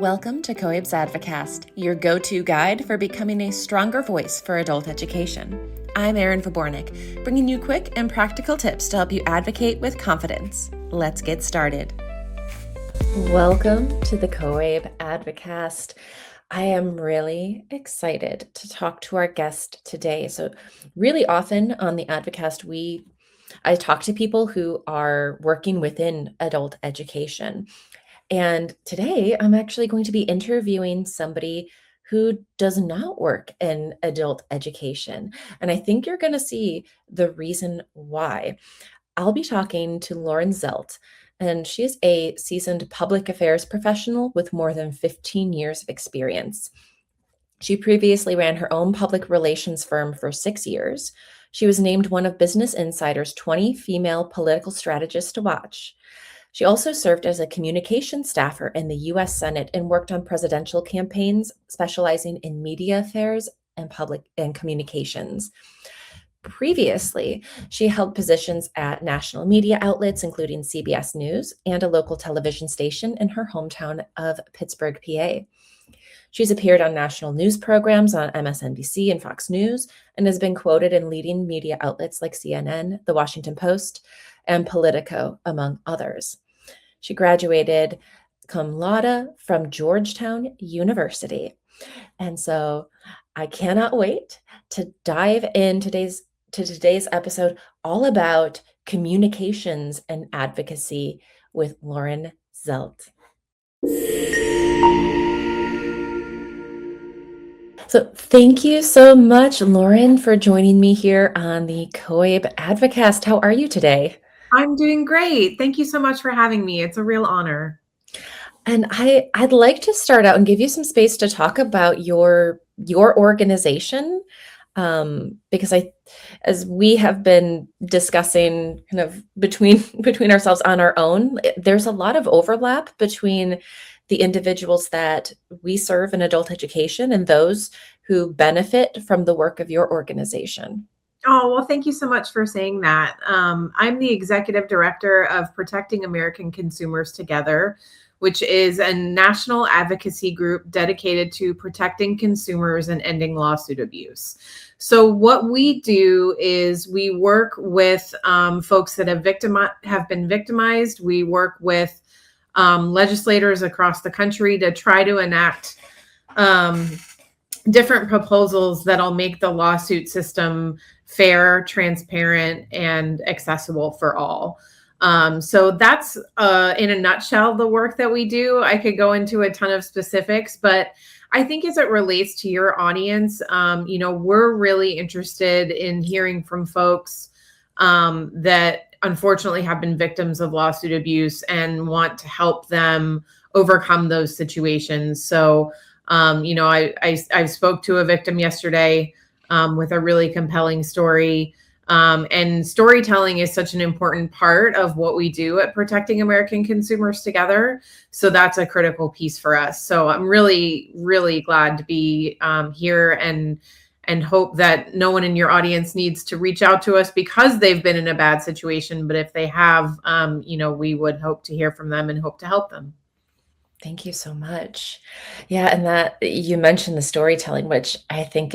Welcome to COAB's Advocast, your go-to guide for becoming a stronger voice for adult education. I'm Erin Fabornik, bringing you quick and practical tips to help you advocate with confidence. Let's get started. Welcome to the COAB Advocast. I am really excited to talk to our guest today. So really often on the Advocast, I talk to people who are working within adult education. And today I'm actually going to be interviewing somebody who does not work in adult education. And I think you're going to see the reason why. I'll be talking to Lauren Zelt, and she is a seasoned public affairs professional with more than 15 years of experience. She previously ran her own public relations firm for 6 years. She was named one of Business Insider's 20 female political strategists to watch. She also served as a communications staffer in the U.S. Senate and worked on presidential campaigns, specializing in media affairs and public and communications. Previously, she held positions at national media outlets, including CBS News and a local television station in her hometown of Pittsburgh, PA. She's appeared on national news programs on MSNBC and Fox News and has been quoted in leading media outlets like CNN, The Washington Post, and Politico, among others. She graduated cum laude from Georgetown University. And so I cannot wait to dive in today's episode all about communications and advocacy with Lauren Zelt. So thank you so much, Lauren, for joining me here on the COAB Advocast. How are you today? I'm doing great. Thank you so much for having me. It's a real honor. And I'd like to start out and give you some space to talk about your organization, because as we have been discussing kind of between ourselves on our own, there's a lot of overlap between the individuals that we serve in adult education and those who benefit from the work of your organization. Oh, well, thank you so much for saying that. I'm the executive director of Protecting American Consumers Together, which is a national advocacy group dedicated to protecting consumers and ending lawsuit abuse. So what we do is we work with folks that have been victimized. We work with legislators across the country to try to enact different proposals that'll make the lawsuit system fair, transparent, and accessible for all. So that's in a nutshell the work that we do. I could go into a ton of specifics, but I think as it relates to your audience, we're really interested in hearing from folks that unfortunately have been victims of lawsuit abuse and want to help them overcome those situations. So, I spoke to a victim yesterday with a really compelling story. And storytelling is such an important part of what we do at Protecting American Consumers Together. So that's a critical piece for us. So I'm really, really glad to be here and hope that no one in your audience needs to reach out to us because they've been in a bad situation. But if they have, we would hope to hear from them and hope to help them. Thank you so much. Yeah, and that you mentioned the storytelling, which I think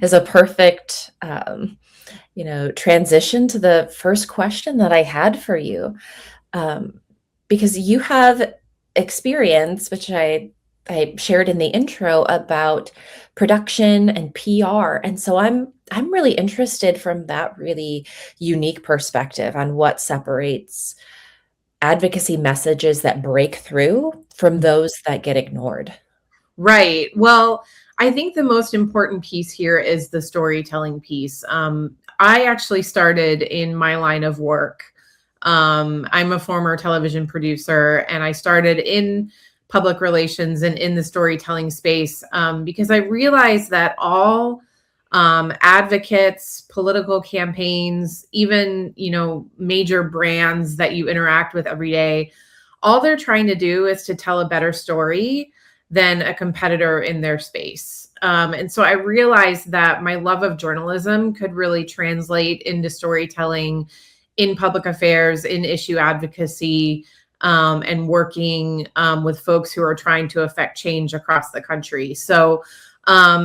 is a perfect, transition to the first question that I had for you, because you have experience, which I shared in the intro about production and PR, and so I'm really interested from that really unique perspective on what separates advocacy messages that break through from those that get ignored. Right. Well, I think the most important piece here is the storytelling piece. I actually started in my line of work. I'm a former television producer, and I started in public relations and in the storytelling space because I realized that all advocates, political campaigns, even, major brands that you interact with every day, all they're trying to do is to tell a better story than a competitor in their space. And so I realized that my love of journalism could really translate into storytelling in public affairs, in issue advocacy, and working with folks who are trying to affect change across the country. So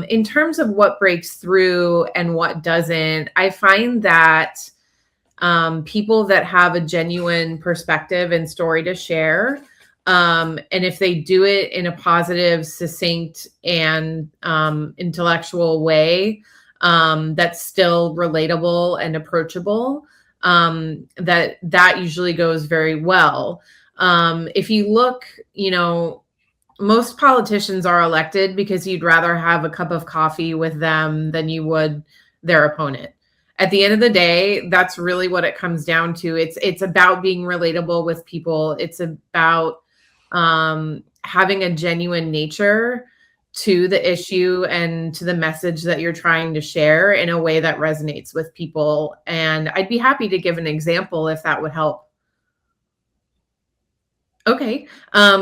in terms of what breaks through and what doesn't, I find that people that have a genuine perspective and story to share, and if they do it in a positive, succinct, and intellectual way, that's still relatable and approachable, that usually goes very well. If you look, most politicians are elected because you'd rather have a cup of coffee with them than you would their opponent. At the end of the day, that's really what it comes down to. It's about being relatable with people. It's about having a genuine nature to the issue and to the message that you're trying to share in a way that resonates with people. And I'd be happy to give an example if that would help. Okay.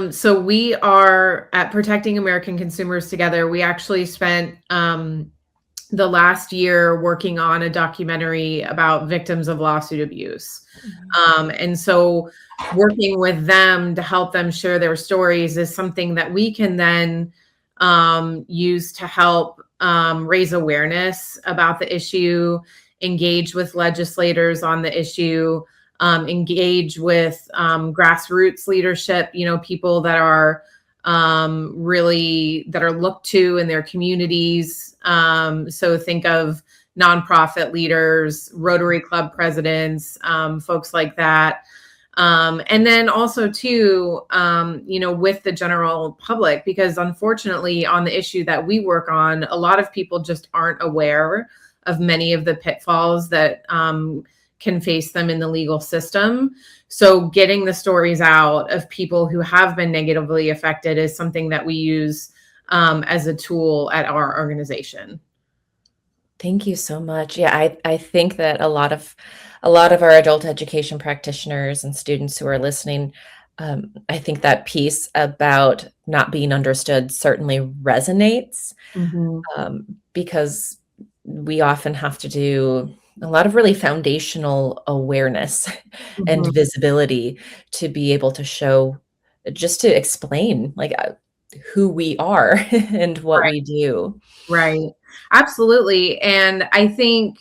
So we are at Protecting American Consumers Together. We actually spent the last year working on a documentary about victims of lawsuit abuse. And so working with them to help them share their stories is something that we can then use to help raise awareness about the issue, engage with legislators on the issue, engage with grassroots leadership, people that are really that are looked to in their communities. So think of nonprofit leaders, Rotary Club presidents, folks like that. And then also too, with the general public, because unfortunately on the issue that we work on, a lot of people just aren't aware of many of the pitfalls that can face them in the legal system. So getting the stories out of people who have been negatively affected is something that we use as a tool at our organization. Thank you so much. Yeah, I think that a lot of our adult education practitioners and students who are listening, I think that piece about not being understood certainly resonates, because we often have to do a lot of really foundational awareness and visibility to be able to show, just to explain like who we are and what we do. Right. Absolutely. And I think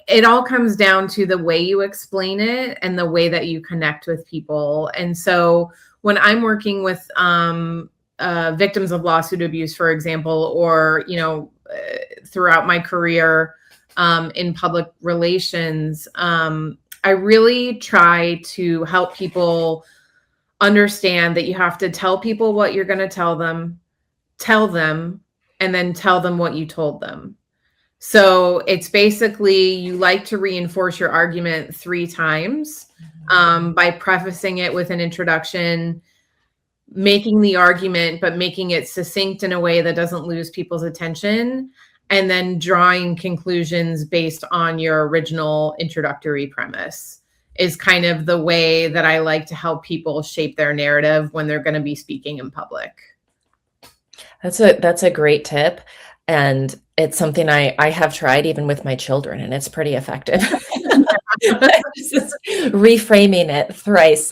it all comes down to the way you explain it and the way that you connect with people. And so when I'm working with victims of lawsuit abuse, for example, or, throughout my career in public relations, I really try to help people understand that you have to tell people what you're going to tell them, and then tell them what you told them. So it's basically, you like to reinforce your argument 3 times by prefacing it with an introduction, making the argument, but making it succinct in a way that doesn't lose people's attention, and then drawing conclusions based on your original introductory premise is kind of the way that I like to help people shape their narrative when they're going to be speaking in public. That's a great tip. And it's something I have tried even with my children, and it's pretty effective. Just reframing it thrice.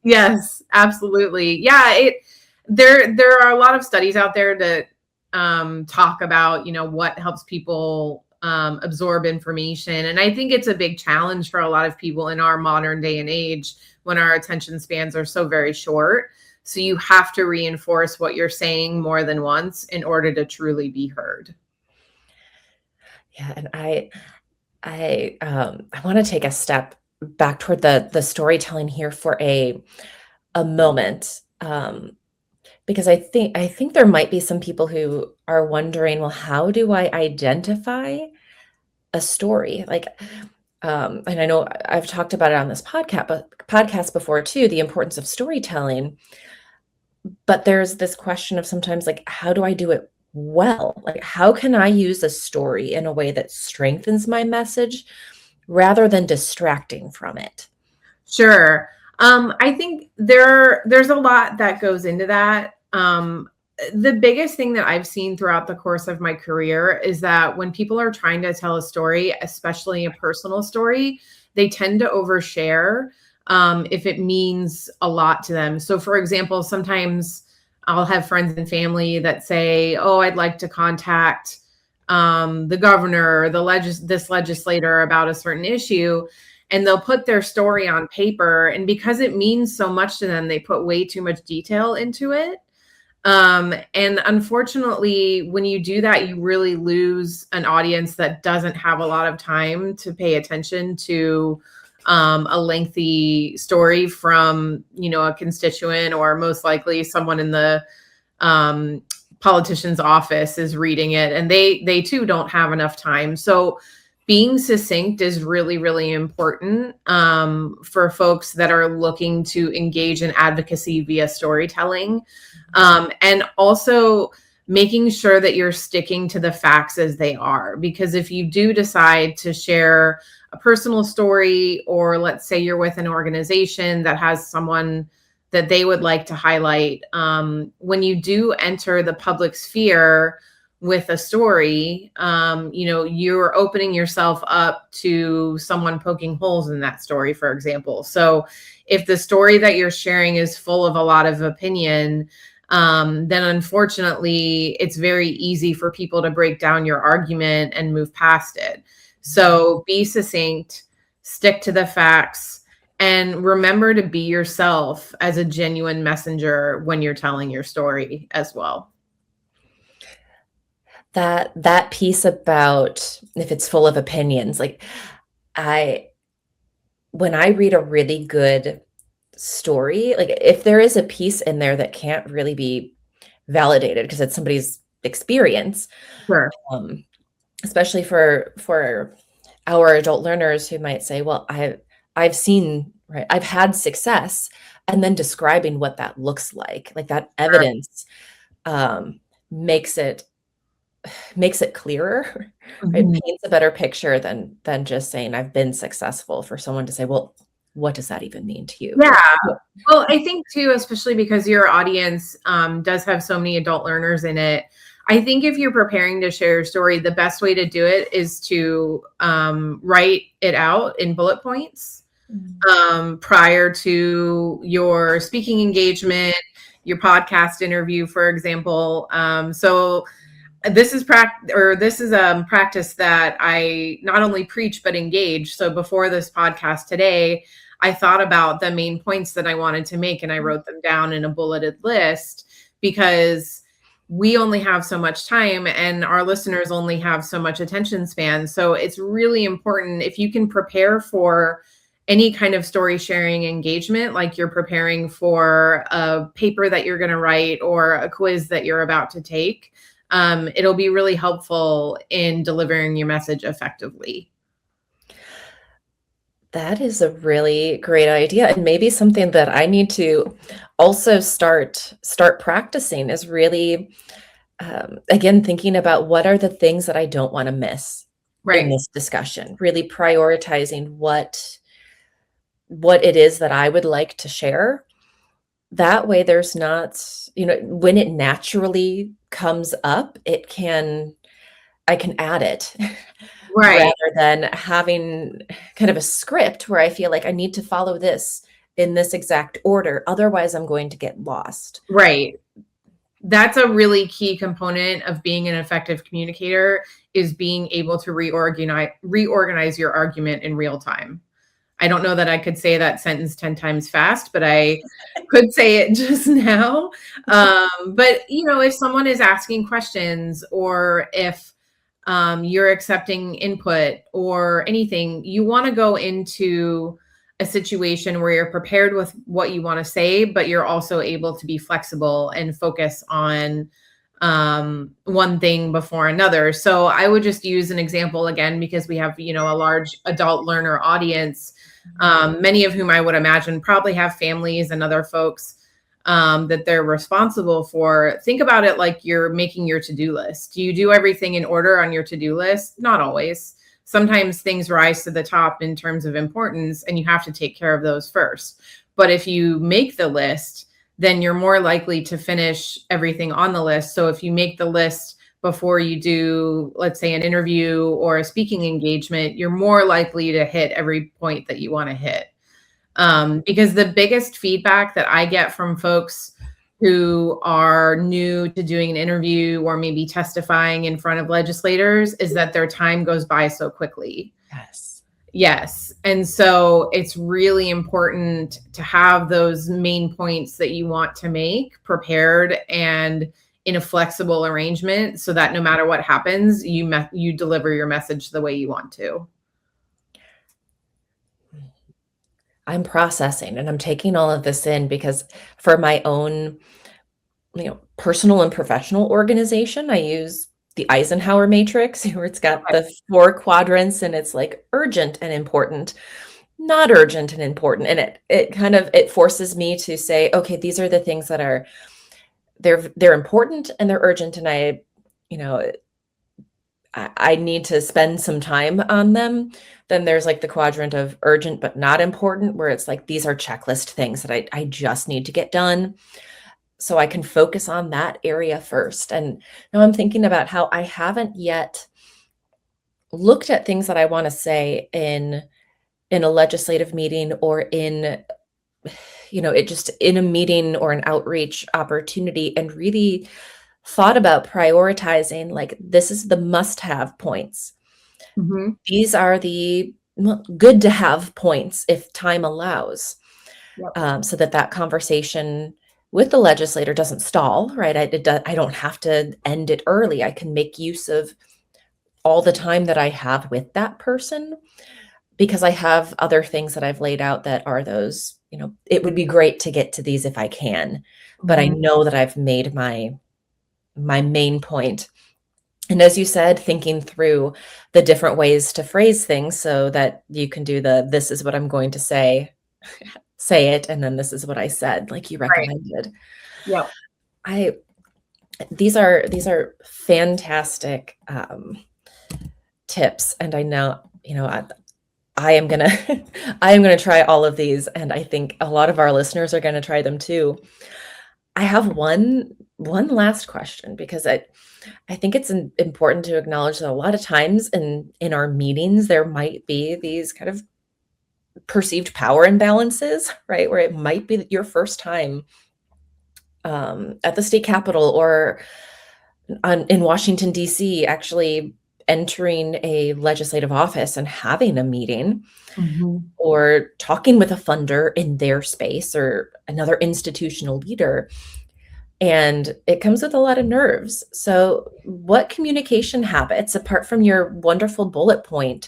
Yes, absolutely. Yeah, there are a lot of studies out there that talk about, what helps people absorb information. And I think it's a big challenge for a lot of people in our modern day and age when our attention spans are so very short. So you have to reinforce what you're saying more than once in order to truly be heard. Yeah, and I want to take a step back toward the storytelling here for a moment, because I think there might be some people who are wondering, well, how do I identify a story? Like, and I know I've talked about it on this podcast before too, the importance of storytelling. But there's this question of sometimes like, how do I do it well? Like, how can I use a story in a way that strengthens my message rather than distracting from it? Sure. I think there's a lot that goes into that. The biggest thing that I've seen throughout the course of my career is that when people are trying to tell a story, especially a personal story, they tend to overshare if it means a lot to them. So for example, sometimes I'll have friends and family that say, oh, I'd like to contact the governor or this legislator about a certain issue. And they'll put their story on paper. And because it means so much to them, they put way too much detail into it. And unfortunately, when you do that, you really lose an audience that doesn't have a lot of time to pay attention to a lengthy story from, a constituent, or most likely someone in the politician's office is reading it, and they too don't have enough time. So being succinct is really, really important for folks that are looking to engage in advocacy via storytelling. And also making sure that you're sticking to the facts as they are. Because if you do decide to share a personal story, or let's say you're with an organization that has someone that they would like to highlight, when you do enter the public sphere with a story, you're opening yourself up to someone poking holes in that story, for example. So if the story that you're sharing is full of a lot of opinion, then unfortunately, it's very easy for people to break down your argument and move past it. So be succinct, stick to the facts, and remember to be yourself as a genuine messenger when you're telling your story as well. That piece about if it's full of opinions, like when I read a really good story, like if there is a piece in there that can't really be validated because it's somebody's experience, Sure. especially for our adult learners who might say, well, I've seen, right, I've had success, and then describing what that looks like that evidence makes it clearer, right? Mhm. Paints a better picture than just saying I've been successful, for someone to say, well, what does that even mean to you? Yeah. Well, I think too, especially because your audience does have so many adult learners in it, I think if you're preparing to share your story, the best way to do it is to write it out in bullet points prior to your speaking engagement, your podcast interview, for example. So this is practice that I not only preach but engage. So before this podcast today, I thought about the main points that I wanted to make, and I wrote them down in a bulleted list, because we only have so much time and our listeners only have so much attention span. So it's really important, if you can prepare for any kind of story sharing engagement, like you're preparing for a paper that you're going to write or a quiz that you're about to take, it'll be really helpful in delivering your message effectively. That is a really great idea, and maybe something that I need to also start practicing is really, again, thinking about what are the things that I don't want to miss in Right. this discussion. Really prioritizing what it is that I would like to share. That way, there's not, when it naturally comes up, I can add it. Right. Rather than having kind of a script where I feel like I need to follow this in this exact order, otherwise I'm going to get lost. Right. That's a really key component of being an effective communicator, is being able to reorganize your argument in real time. I don't know that I could say that sentence 10 times fast, but I could say it just now. But if someone is asking questions, or if you're accepting input or anything, you want to go into a situation where you're prepared with what you want to say, but you're also able to be flexible and focus on one thing before another. So I would just use an example again, because we have, a large adult learner audience, many of whom I would imagine probably have families and other folks that they're responsible for. Think about it like you're making your to-do list. Do you do everything in order on your to-do list? Not always. Sometimes things rise to the top in terms of importance, and you have to take care of those first. But if you make the list, then you're more likely to finish everything on the list. So if you make the list before you do, let's say, an interview or a speaking engagement, you're more likely to hit every point that you want to hit. Because the biggest feedback that I get from folks who are new to doing an interview or maybe testifying in front of legislators is that their time goes by so quickly. Yes. Yes. And so it's really important to have those main points that you want to make prepared and in a flexible arrangement so that no matter what happens, you deliver your message the way you want to. I'm processing and I'm taking all of this in because for my own, personal and professional organization, I use the Eisenhower matrix where it's got Okay. the 4 quadrants and it's like urgent and important, not urgent and important. And it kind of it forces me to say, okay, these are the things that are they're important and they're urgent and you know, I need to spend some time on them. Then there's like the quadrant of urgent but not important, where it's like these are checklist things that I just need to get done. So I can focus on that area first. And now I'm thinking about how I haven't yet looked at things that I want to say in a legislative meeting or in it just in a meeting or an outreach opportunity and really thought about prioritizing like this is the must have points. Mhm. These are the good to have points if time allows, Yep. so that that conversation with the legislator doesn't stall, right? I don't have to end it early. I can make use of all the time that I have with that person because I have other things that I've laid out that are those, it would be great to get to these if I can, but I Mhm. know that I've made my main point. And as you said, thinking through the different ways to phrase things so that you can do this is what I'm going to say it, and then this is what I said, like you Right. recommended. Yep. I these are fantastic tips, and I know, I am gonna I am gonna try all of these, and I think a lot of our listeners are gonna try them too. I have one last question because I think it's important to acknowledge that a lot of times in our meetings there might be these kind of perceived power imbalances, right? Where it might be your first time at the state capitol or in Washington D.C. actually entering a legislative office and having a meeting Mhm. or talking with a funder in their space or another institutional leader. And it comes with a lot of nerves. So, what communication habits, apart from your wonderful bullet point,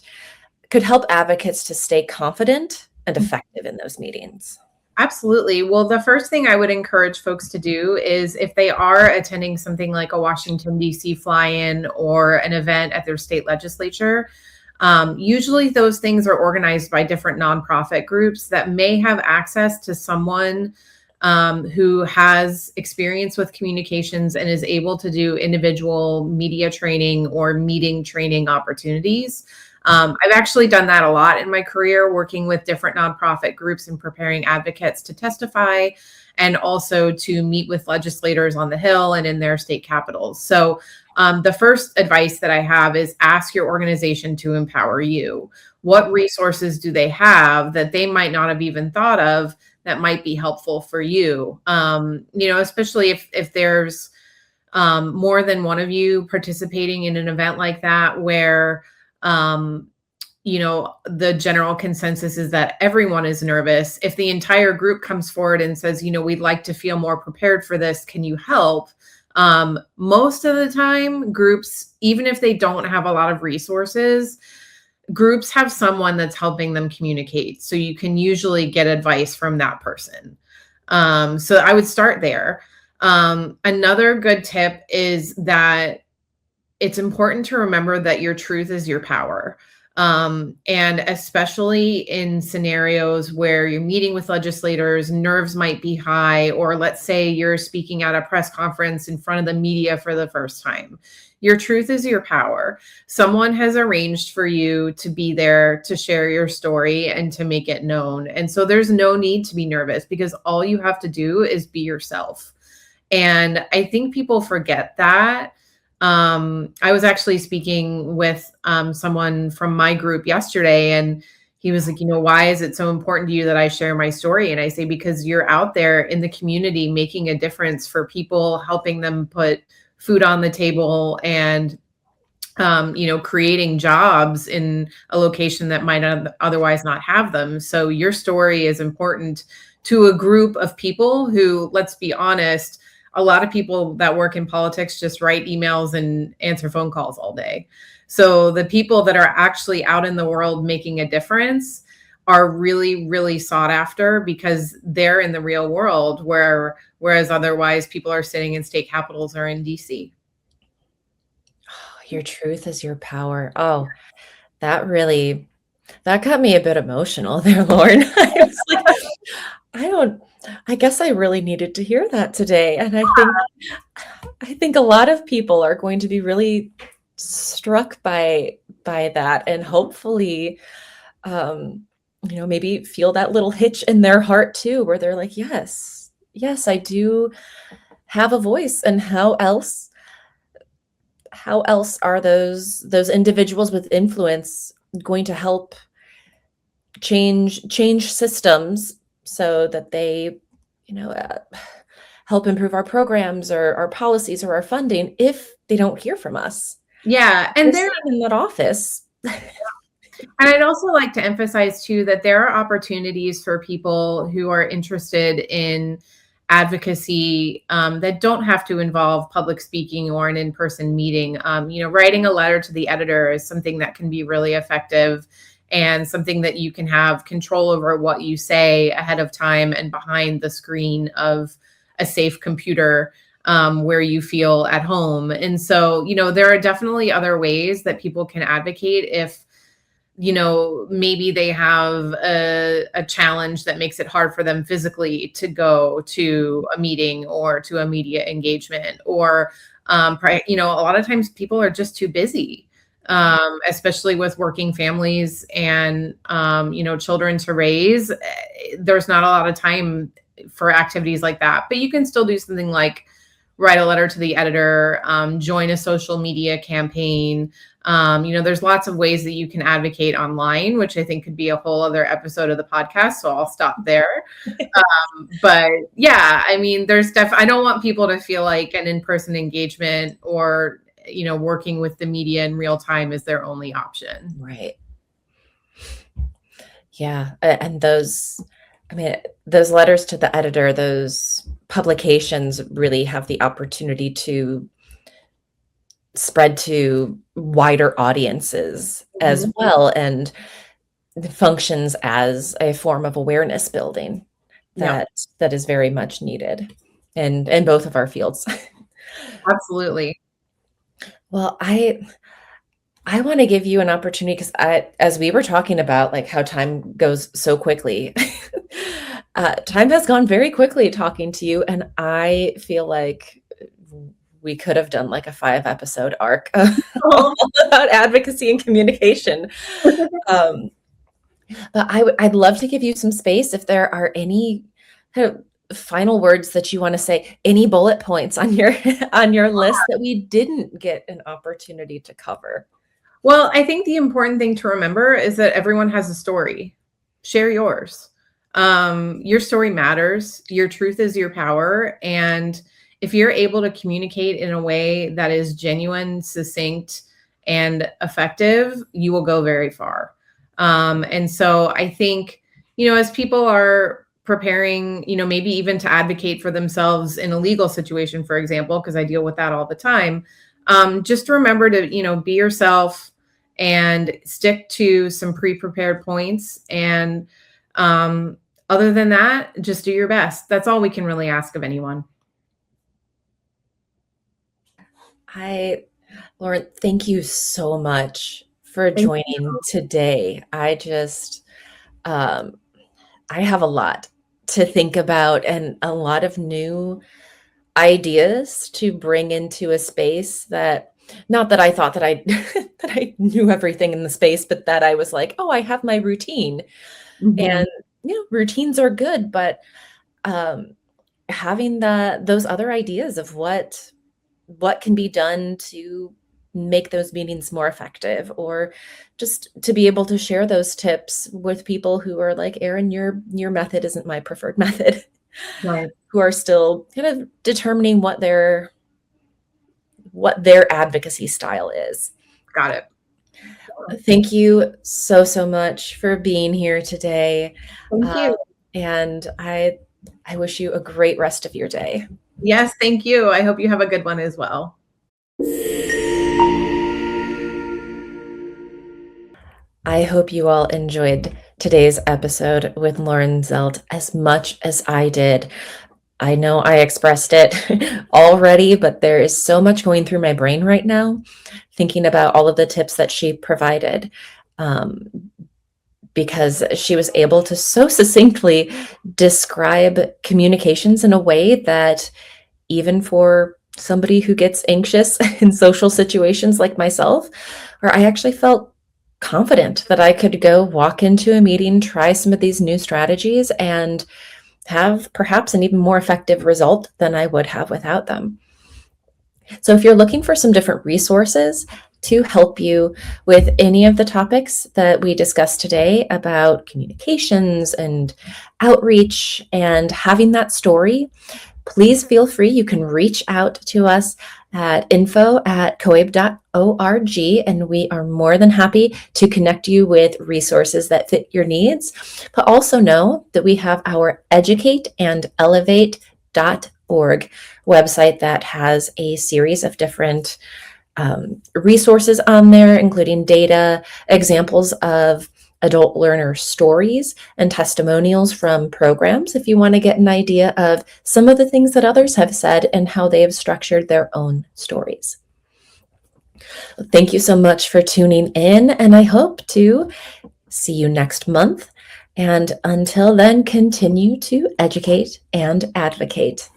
could help advocates to stay confident and effective in those meetings? Absolutely. Well, the first thing I would encourage folks to do is if they are attending something like a Washington, D.C. fly in or an event at their state legislature, usually those things are organized by different nonprofit groups that may have access to someone who has experience with communications and is able to do individual media training or meeting training opportunities. I've actually done that a lot in my career, working with different nonprofit groups and preparing advocates to testify and also to meet with legislators on the Hill and in their state capitals. So, the first advice that I have is ask your organization to empower you. What resources do they have that they might not have even thought of that might be helpful for you? Especially if there's more than one of you participating in an event like that where um, the general consensus is that everyone is nervous. If the entire group comes forward and says, we'd like to feel more prepared for this, can you help? Most of the time, groups, even if they don't have a lot of resources, groups have someone that's helping them communicate. So you can usually get advice from that person. So I would start there. Another good tip is that it's important to remember that your truth is your power. And especially in scenarios where you're meeting with legislators, nerves might be high, or let's say you're speaking at a press conference in front of the media for the first time. Your truth is your power. Someone has arranged for you to be there to share your story and to make it known. And so there's no need to be nervous because all you have to do is be yourself. And I think people forget that. I was actually speaking with someone from my group yesterday, and He was like, why is it so important to you that I share my story? And I say, because you're out there in the community making a difference for people, helping them put food on the table, and creating jobs in a location that might otherwise not have them. So your story is important to a group of people who, let's be honest, a lot of people that work in politics just write emails and answer phone calls all day. So the people that are actually out in the world making a difference are really, really sought after, because they're in the real world, whereas otherwise people are sitting in state capitals or in DC. Your truth is your power. Oh, that got me a bit emotional there, Lauren. I was like, I don't I guess I really needed to hear that today, and I think a lot of people are going to be really struck by that, and hopefully, um, maybe feel that little hitch in their heart too, where they're like, "Yes, yes, I do have a voice," and how else are those individuals with influence going to help change systems so that they, you know, uh, help improve our programs or our policies or our funding if they don't hear from us? Yeah, We're and there sitting in that office. And I'd also like to emphasize too that there are opportunities for people who are interested in advocacy, that don't have to involve public speaking or an in-person meeting. Writing a letter to the editor is something that can be really effective, and something that you can have control over what you say ahead of time and behind the screen of a safe computer, where you feel at home. And so, there are definitely other ways that people can advocate if maybe they have a challenge that makes it hard for them physically to go to a meeting or to a media engagement, or a lot of times people are just too busy, especially with working families and children to raise. There's not a lot of time for activities like that, but you can still do something like write a letter to the editor, join a social media campaign. There's lots of ways that you can advocate online, which I think could be a whole other episode of the podcast. So I'll stop there. But yeah, I mean, I don't want people to feel like an in-person engagement or, working with the media in real time is their only option. Right. Yeah, and those letters to the editor, those publications really have the opportunity to spread to wider audiences as Mhm. well, and functions as a form of awareness building Yeah, that is very much needed in both of our fields. absolutely. Well, I want to give you an opportunity because as we were talking about like how time goes so quickly, time has gone very quickly talking to you, and I feel like we could have done like a 5 episode arc all about advocacy and communication. Um, but I'd love to give you some space if there are any kind of final words that you want to say, any bullet points on your on your list that we didn't get an opportunity to cover. Well, I think the important thing to remember is that everyone has a story. Share yours. Your story matters. Your truth is your power. And if you're able to communicate in a way that is genuine, succinct, and effective, you will go very far. And so I think, as people are preparing, maybe even to advocate for themselves in a legal situation, for example, because I deal with that all the time, just remember to, be yourself and stick to some pre-prepared points. And other than that, just do your best. That's all we can really ask of anyone. I Lauren, thank you so much for Thank joining today. Um, I have a lot to think about and a lot of new ideas to bring into a space that not that I thought that I that I knew everything in the space, but that I was like, "Oh, I have my routine." you. And, Mhm. routines are good, but, um, having those other ideas of what can be done to make those meetings more effective, or just to be able to share those tips with people who are like, Erin, your method isn't my preferred method, Right. who are still kind of determining what their advocacy style is. Got it. Thank you so, so much for being here today. Thank Um, you. and I wish you a great rest of your day. Yes, thank you. I hope you have a good one as well. I hope you all enjoyed today's episode with Lauren Zelt as much as I did. I know I expressed it already, but there is so much going through my brain right now, thinking about all of the tips that she provided, because she was able to so succinctly describe communications in a way that, even for somebody who gets anxious in social situations like myself, where I actually felt confident that I could go walk into a meeting, try some of these new strategies, and have perhaps an even more effective result than I would have without them. So if you're looking for some different resources to help you with any of the topics that we discussed today about communications and outreach and having that story, please feel free. You can reach out to us at info@coabe.org, and we are more than happy to connect you with resources that fit your needs. But also know that we have our educateandelevate.org website that has a series of different resources on there, including data, examples of adult learner stories, and testimonials from programs if you want to get an idea of some of the things that others have said and how they have structured their own stories. Thank you so much for tuning in, and I hope to see you next month. And until then, continue to educate and advocate.